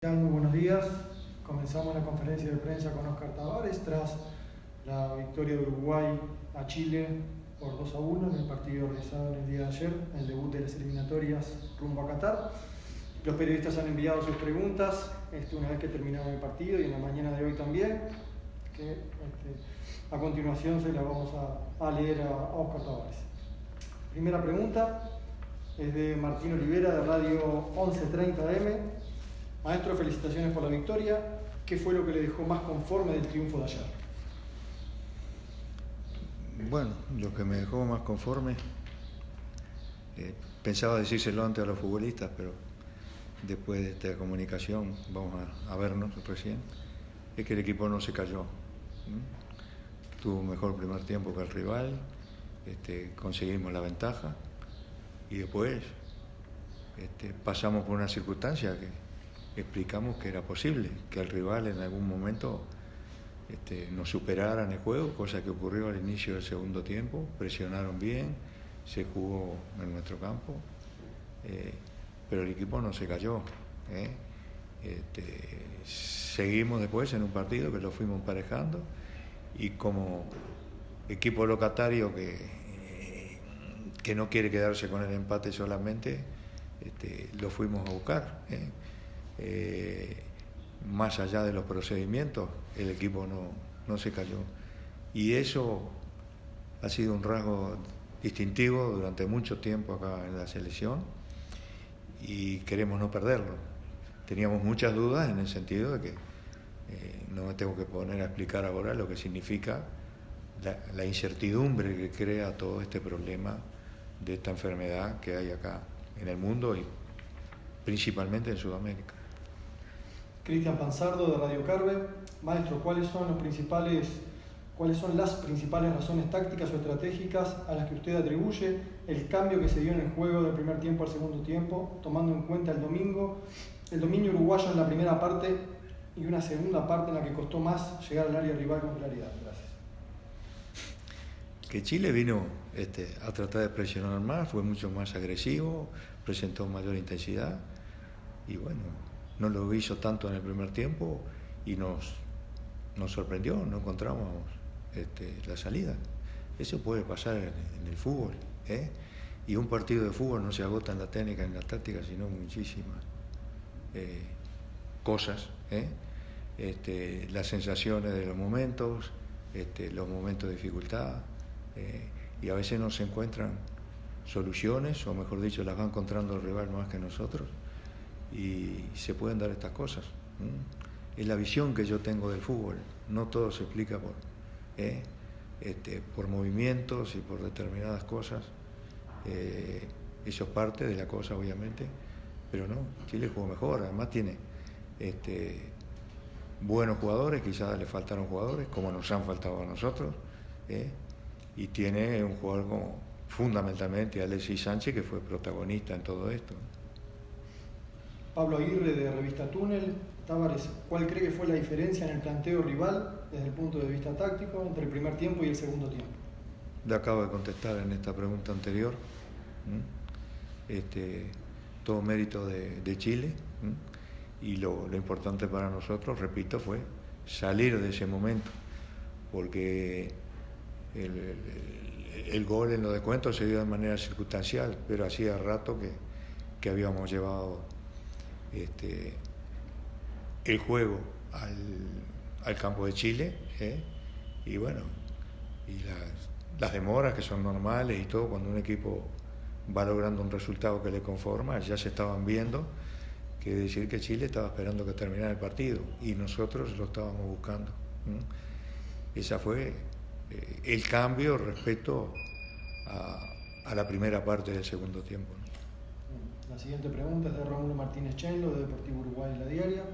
Muy buenos días. Comenzamos la conferencia de prensa con Óscar Tavares tras la victoria de Uruguay a Chile por 2-1 en el partido realizado en el día de ayer, el debut de las eliminatorias rumbo a Qatar. Los periodistas han enviado sus preguntas una vez que terminaba el partido y en la mañana de hoy también, que a continuación se las vamos a leer a Óscar Tavares. Primera pregunta es de Martín Olivera de Radio 1130 AM. Maestro, felicitaciones por la victoria. ¿Qué fue lo que le dejó más conforme del triunfo de ayer? Bueno, lo que me dejó más conforme, pensaba decírselo antes a los futbolistas, pero después de esta comunicación, vamos a vernos recién, es que el equipo no se cayó. Tuvo un mejor primer tiempo que el rival, conseguimos la ventaja y después pasamos por una circunstancia que explicamos que era posible, que el rival en algún momento nos superara en el juego, cosa que ocurrió al inicio del segundo tiempo. Presionaron bien, se jugó en nuestro campo, pero el equipo no se cayó. Seguimos después en un partido que lo fuimos emparejando y como equipo locatario que no quiere quedarse con el empate solamente, lo fuimos a buscar. Más allá de los procedimientos, el equipo no se cayó. Y eso ha sido un rasgo distintivo durante mucho tiempo acá en la selección y queremos no perderlo. Teníamos muchas dudas en el sentido de que no me tengo que poner a explicar ahora lo que significa la incertidumbre que crea todo este problema de esta enfermedad que hay acá en el mundo y principalmente en Sudamérica. Cristian Panzardo de Radio Carve. Maestro, ¿cuáles son las principales razones tácticas o estratégicas a las que usted atribuye el cambio que se dio en el juego del primer tiempo al segundo tiempo, tomando en cuenta el dominio uruguayo en la primera parte y una segunda parte en la que costó más llegar al área rival con claridad? Gracias. Que Chile vino a tratar de presionar más, fue mucho más agresivo, presentó mayor intensidad y bueno, no lo hizo tanto en el primer tiempo y nos sorprendió, no encontramos la salida. Eso puede pasar en el fútbol, y un partido de fútbol no se agota en la técnica, en la táctica, sino muchísimas cosas, las sensaciones de los momentos de dificultad, y a veces no se encuentran soluciones, o mejor dicho, las va encontrando el rival más que nosotros, y se pueden dar estas cosas. Es la visión que yo tengo del fútbol. No todo se explica por movimientos y por determinadas cosas. Eso es parte de la cosa, obviamente, pero no, Chile jugó mejor, además tiene buenos jugadores, quizás le faltaron jugadores, como nos han faltado a nosotros, y tiene un jugador como fundamentalmente Alexis Sánchez, que fue protagonista en todo esto. Pablo Aguirre de Revista Túnel. Tavares, ¿cuál cree que fue la diferencia en el planteo rival desde el punto de vista táctico entre el primer tiempo y el segundo tiempo? Le acabo de contestar en esta pregunta anterior. Todo mérito de Chile, y lo importante para nosotros, repito, fue salir de ese momento, porque el gol en los descuentos se dio de manera circunstancial, pero hacía rato que habíamos llevado el juego al campo de Chile, y bueno, y las demoras que son normales y todo, cuando un equipo va logrando un resultado que le conforma, ya se estaban viendo, quiere decir que Chile estaba esperando que terminara el partido y nosotros lo estábamos buscando. Ese fue el cambio respecto a la primera parte del segundo tiempo. La siguiente pregunta es de Rómulo Martínez Chenlo, de Deportivo Uruguay, La Diaria.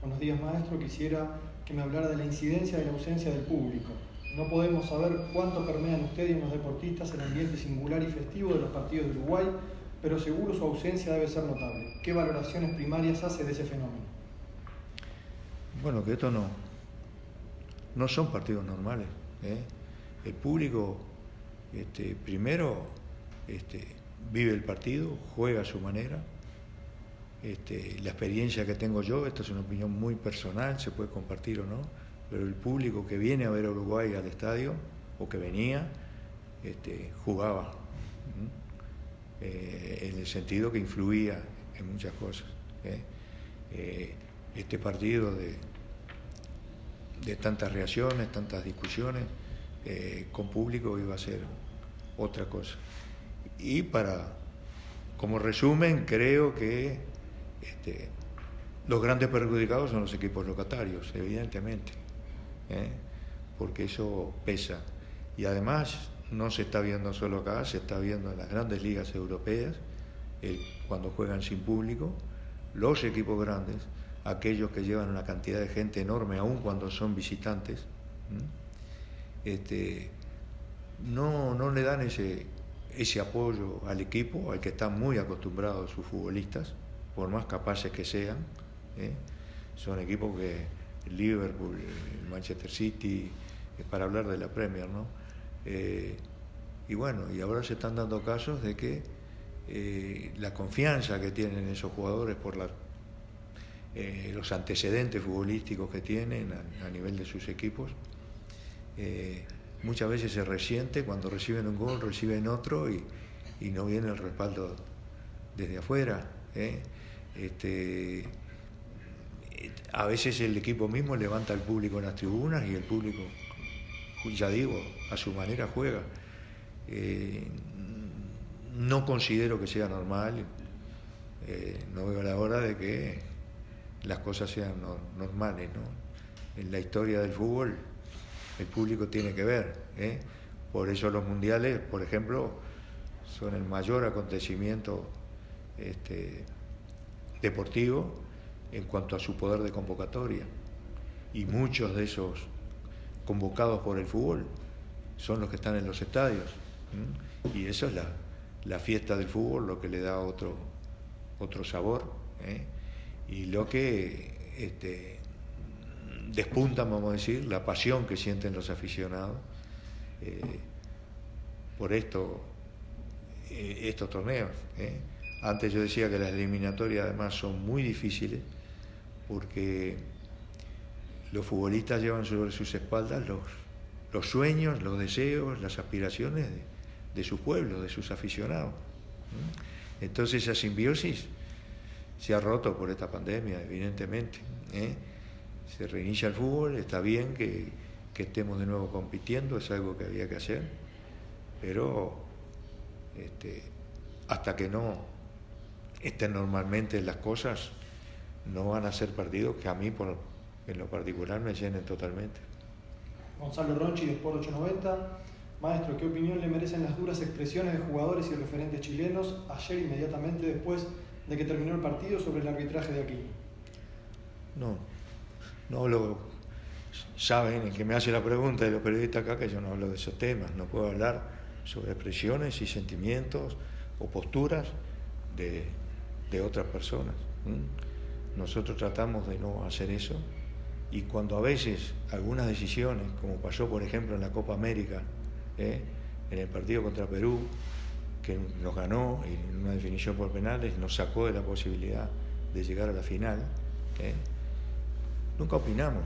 Buenos días, maestro. Quisiera que me hablara de la incidencia de la ausencia del público. No podemos saber cuánto permean usted y los deportistas el ambiente singular y festivo de los partidos de Uruguay, pero seguro su ausencia debe ser notable. ¿Qué valoraciones primarias hace de ese fenómeno? Bueno, que esto no son partidos normales. El público, primero, vive el partido, juega a su manera, la experiencia que tengo yo, esto es una opinión muy personal, se puede compartir o no, pero el público que viene a ver a Uruguay al estadio, o que venía, jugaba, en el sentido que influía en muchas cosas. Este partido de tantas reacciones, tantas discusiones, con público iba a ser otra cosa. Y como resumen, creo que los grandes perjudicados son los equipos locatarios, evidentemente, porque eso pesa. Y además no se está viendo solo acá, se está viendo en las grandes ligas europeas, cuando juegan sin público, los equipos grandes, aquellos que llevan una cantidad de gente enorme, aun cuando son visitantes, no le dan ese apoyo al equipo, al que están muy acostumbrados sus futbolistas, por más capaces que sean. Son equipos que el Liverpool, el Manchester City, para hablar de la Premier, ¿no? Y bueno, y ahora se están dando casos de que la confianza que tienen esos jugadores por los antecedentes futbolísticos que tienen a nivel de sus equipos, muchas veces se resiente cuando reciben un gol, reciben otro y no viene el respaldo desde afuera. A veces el equipo mismo levanta al público en las tribunas y el público, ya digo, a su manera juega. No considero que sea normal, no veo la hora de que las cosas sean normales, ¿no? En la historia del fútbol el público tiene que ver, por eso los mundiales, por ejemplo, son el mayor acontecimiento deportivo en cuanto a su poder de convocatoria, y muchos de esos convocados por el fútbol son los que están en los estadios, y eso es la fiesta del fútbol, lo que le da otro sabor, y lo que despunta, vamos a decir, la pasión que sienten los aficionados por estos torneos. Antes yo decía que las eliminatorias además son muy difíciles porque los futbolistas llevan sobre sus espaldas los sueños, los deseos, las aspiraciones de sus pueblos, de sus aficionados. Entonces esa simbiosis se ha roto por esta pandemia, evidentemente. Se reinicia el fútbol, está bien que estemos de nuevo compitiendo, es algo que había que hacer, pero hasta que no estén normalmente las cosas, no van a ser partidos que a mí en lo particular me llenen totalmente. Gonzalo Ronchi, de Sport 890. Maestro, ¿qué opinión le merecen las duras expresiones de jugadores y referentes chilenos ayer, inmediatamente después de que terminó el partido, sobre el arbitraje de Aquino? No lo saben, el que me hace la pregunta de los periodistas acá, que yo no hablo de esos temas, no puedo hablar sobre expresiones y sentimientos o posturas de otras personas. Nosotros tratamos de no hacer eso, y cuando a veces algunas decisiones, como pasó por ejemplo en la Copa América, en el partido contra Perú, que nos ganó y en una definición por penales nos sacó de la posibilidad de llegar a la final, nunca opinamos.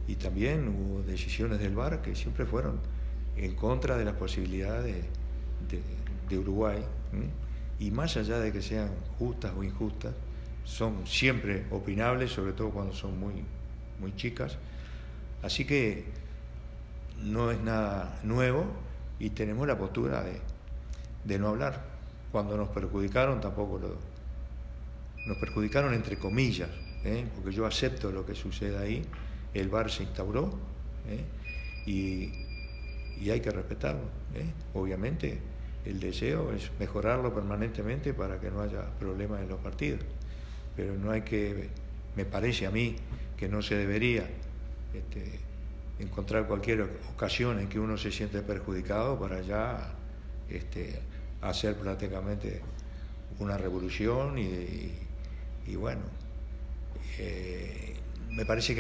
Y también hubo decisiones del VAR que siempre fueron en contra de las posibilidades de Uruguay, y más allá de que sean justas o injustas, son siempre opinables, sobre todo cuando son muy, muy chicas. Así que no es nada nuevo y tenemos la postura de no hablar. Cuando nos perjudicaron tampoco nos perjudicaron entre comillas, porque yo acepto lo que sucede ahí, el VAR se instauró, y hay que respetarlo. Obviamente el deseo es mejorarlo permanentemente para que no haya problemas en los partidos, pero no hay que, me parece a mí, que no se debería encontrar cualquier ocasión en que uno se siente perjudicado para ya hacer prácticamente una revolución y bueno, me parece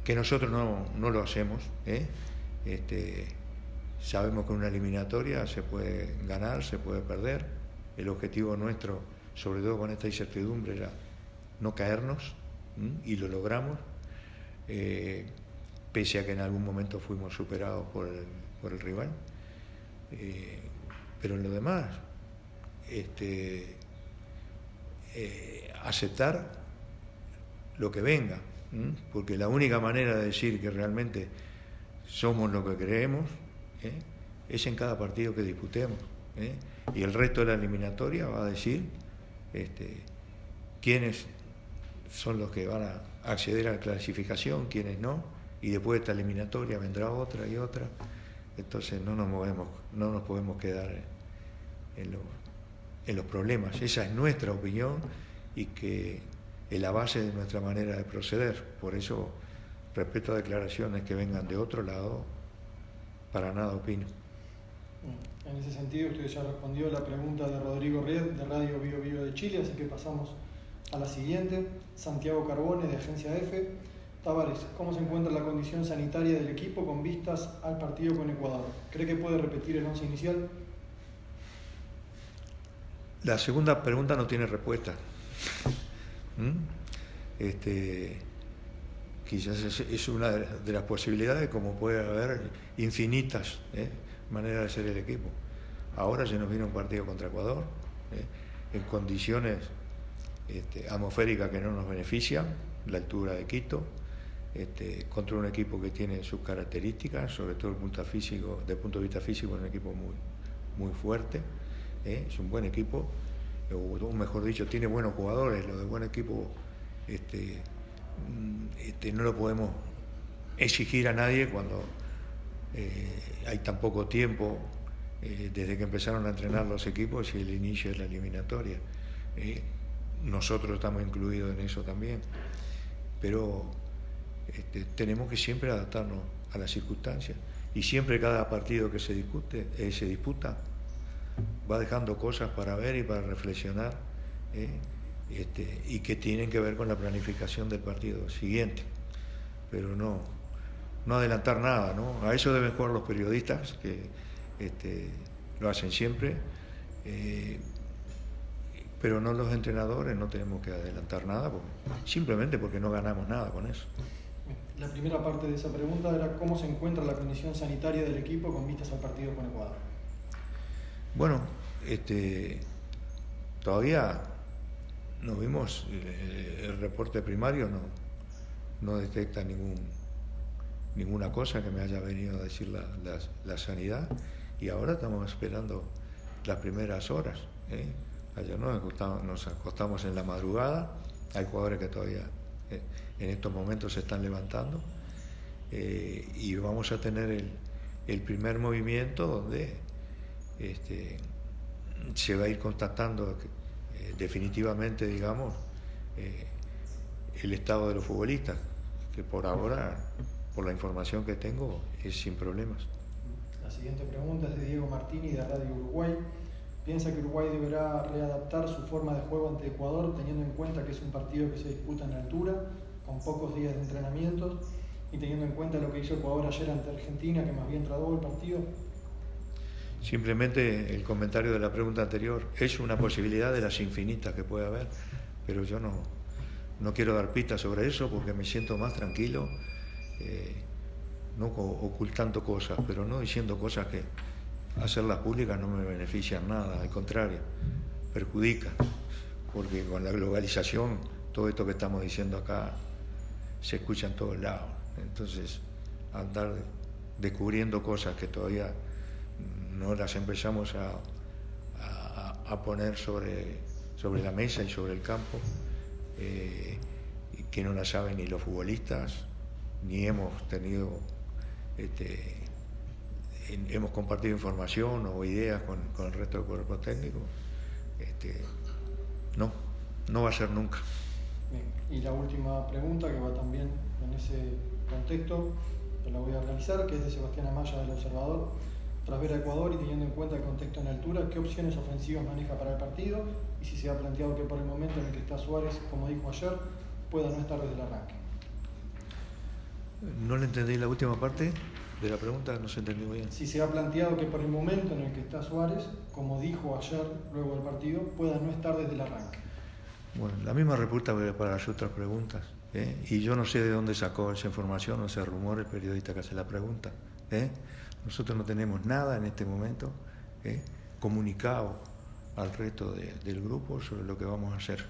que nosotros no lo hacemos. Sabemos que en una eliminatoria se puede ganar, se puede perder. El objetivo nuestro sobre todo con esta incertidumbre, era no caernos, y lo logramos, pese a que en algún momento fuimos superados por el rival. Pero en lo demás, aceptar lo que venga, porque la única manera de decir que realmente somos lo que creemos es en cada partido que disputemos, y el resto de la eliminatoria va a decir quiénes son los que van a acceder a la clasificación, quiénes no, y después de esta eliminatoria vendrá otra y otra. Entonces no nos podemos quedar en los problemas. Esa es nuestra opinión y que es la base de nuestra manera de proceder. Por eso, respecto a declaraciones que vengan de otro lado, para nada opino. En ese sentido, usted ya respondió la pregunta de Rodrigo Ried, de Radio Bio Bio de Chile, así que pasamos a la siguiente. Santiago Carbone, de Agencia F. Tavares, ¿cómo se encuentra la condición sanitaria del equipo con vistas al partido con Ecuador? ¿Cree que puede repetir el 11 inicial? La segunda pregunta no tiene respuesta. Quizás es una de las posibilidades, como puede haber infinitas maneras de ser el equipo. Ahora se nos viene un partido contra Ecuador, en condiciones atmosféricas que no nos benefician, la altura de Quito, contra un equipo que tiene sus características, sobre todo desde el punto de vista físico, es un equipo muy fuerte, es un buen equipo, o mejor dicho, tiene buenos jugadores. Lo de buen equipo no lo podemos exigir a nadie cuando hay tan poco tiempo desde que empezaron a entrenar los equipos y el inicio de la eliminatoria. Nosotros estamos incluidos en eso también, pero tenemos que siempre adaptarnos a las circunstancias, y siempre cada partido que se disputa va dejando cosas para ver y para reflexionar, y que tienen que ver con la planificación del partido siguiente, pero no adelantar nada, ¿no? A eso deben jugar los periodistas, que lo hacen siempre, pero no los entrenadores. No tenemos que adelantar nada, simplemente porque no ganamos nada con eso. La primera parte de esa pregunta era cómo se encuentra la condición sanitaria del equipo con vistas al partido con Ecuador. Bueno, todavía no vimos, el reporte primario no detecta ninguna cosa que me haya venido a decir la sanidad, y ahora estamos esperando las primeras horas. Ayer nos acostamos en la madrugada, hay jugadores que todavía en estos momentos se están levantando, y vamos a tener el primer movimiento donde se va a ir constatando definitivamente, digamos, el estado de los futbolistas, que por ahora, por la información que tengo, es sin problemas. La siguiente pregunta es de Diego Martini, de Radio Uruguay. ¿Piensa que Uruguay deberá readaptar su forma de juego ante Ecuador, teniendo en cuenta que es un partido que se disputa en altura, con pocos días de entrenamientos, y teniendo en cuenta lo que hizo Ecuador ayer ante Argentina, que más bien trabó el partido? Simplemente el comentario de la pregunta anterior es una posibilidad de las infinitas que puede haber, pero yo no quiero dar pistas sobre eso, porque me siento más tranquilo, no ocultando cosas, pero no diciendo cosas que hacerlas públicas no me benefician nada, al contrario, perjudica, porque con la globalización todo esto que estamos diciendo acá se escucha en todos lados. Entonces, andar descubriendo cosas que todavía no las empezamos a poner sobre la mesa y sobre el campo, que no las saben ni los futbolistas, ni hemos tenido hemos compartido información o ideas con el resto del cuerpo técnico. No va a ser nunca. Bien. Y la última pregunta, que va también en ese contexto, que la voy a realizar, que es de Sebastián Amaya, del Observador. Tras ver a Ecuador y teniendo en cuenta el contexto en altura, ¿qué opciones ofensivas maneja para el partido? Y si se ha planteado que por el momento en el que está Suárez, como dijo ayer, pueda no estar desde el arranque. No le entendí la última parte. De la pregunta no se entendió bien. Si se ha planteado que por el momento en el que está Suárez, como dijo ayer luego del partido, pueda no estar desde el arranque. Bueno, la misma respuesta para las otras preguntas. Y yo no sé de dónde sacó esa información o ese rumor el periodista que hace la pregunta. Nosotros no tenemos nada en este momento comunicado al resto del grupo sobre lo que vamos a hacer.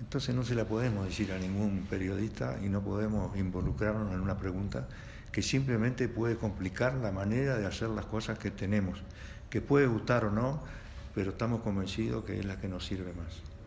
Entonces no se la podemos decir a ningún periodista y no podemos involucrarnos en una pregunta que simplemente puede complicar la manera de hacer las cosas que tenemos, que puede gustar o no, pero estamos convencidos que es la que nos sirve más.